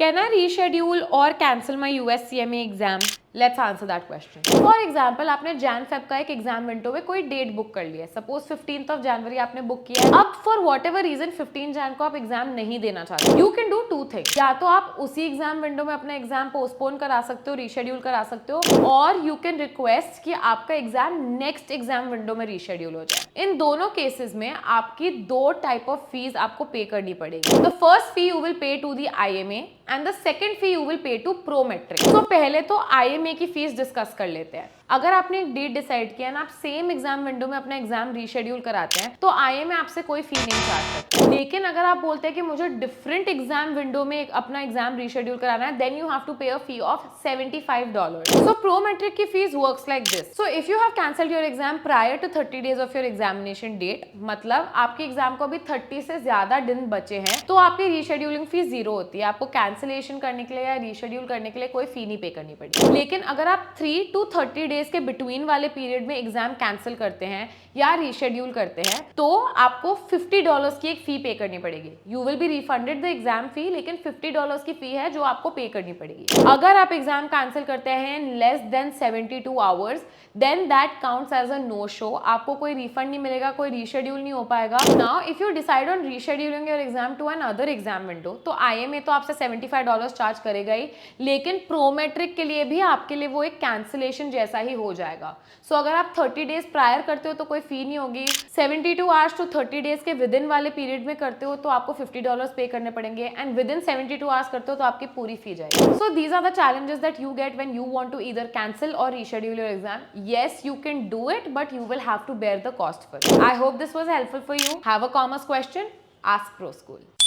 Can I reschedule or cancel my USCME exam? Let's answer that question. For example, आपने Jan Feb का एक exam window में कोई date book कर लिया है. सपोज 15th ऑफ जनवरी आपने बुक किया है. अब फॉर वॉट एवर रीजन 15 जैन को आप एग्जाम नहीं देना चाहते. You can do two things. या तो आप उसी एग्जाम विंडो में अपना एग्जाम पोस्टपोन करा सकते हो, रीशेड्यूल करा सकते हो, और यू कैन रिक्वेस्ट कि आपका एग्जाम नेक्स्ट एग्जाम विंडो में रीशेड्यूल हो जाए. इन दोनों केसेस में आपकी दो टाइप ऑफ फीस आपको पे करनी पड़ेगी. The first fee you will pay to the IMA and the second fee you will pay to Prometric. तो पहले तो IMA की फीस डिस्कस कर लेते हैं. अगर आपने एक डेट डिसाइड किया ना, आप सेम एग्जाम विंडो में अपना एग्जाम रीशेड्यूल कराते हैं, तो IMA आपसे कोई फी नहीं चार्ज करता. लेकिन अगर आप बोलते हैं कि मुझे डिफरेंट एग्जाम विंडो में अपना एग्जाम रीशेड्यूल कराना है, then you have to pay a fee of $75. So Prometric की fees works like this. So if you have cancelled your exam prior to 30 days of your examination date, मतलब आपके exam को अभी 30 से ज्यादा दिन बचे हैं, तो आपकी रीशेड्यूलिंग फीस 0 होती है. आपको कैंसिलेशन करने के लिए या रीशेड्यूल करने के लिए कोई फी नहीं पे करनी पड़ेगी. लेकिन अगर आप 3 to 30 डेज के बिटवीन वाले पीरियड में एग्जाम कैंसिल करते हैं या रीशेड्यूल करते हैं, तो आपको $50 की एक फी पे करनी पड़ेगी. You will be refunded the exam फी, लेकिन $50 की फी है जो आपको पे करनी पड़ेगी. अगर आप एग्जाम कैंसिल करते हैं in less than 72 hours, then that counts as a no show. आपको कोई रिफंड नहीं मिलेगा, कोई रीशेड्यूल नहीं हो पाएगा. Now if you decide on rescheduling your exam to another exam window, तो IMA तो आपसे $75 चार्ज करेगा ही, लेकिन प्रोमेट्रिक के लिए भी आपके लिए वो एक कैंसिलेशन जैसा ही हो जाएगा. सो अगर आप 30 डेज प्रायर करते हो तो कोई फी नहीं होगी. 72 आवर्स टू 30 डेज के विद इन वाले पीरियड में करते हो तो आपको $50 पे करने पड़ेंगे, एंड विद इन 72 आवर्स करते हो तो आपकी पूरी फी जाएगी. So these are the challenges that you get when you want to either cancel or reschedule your exam. Yes, you can do it, but you will have to bear the cost for it. I hope this was helpful for you. Have a commerce question? Ask ProSchool.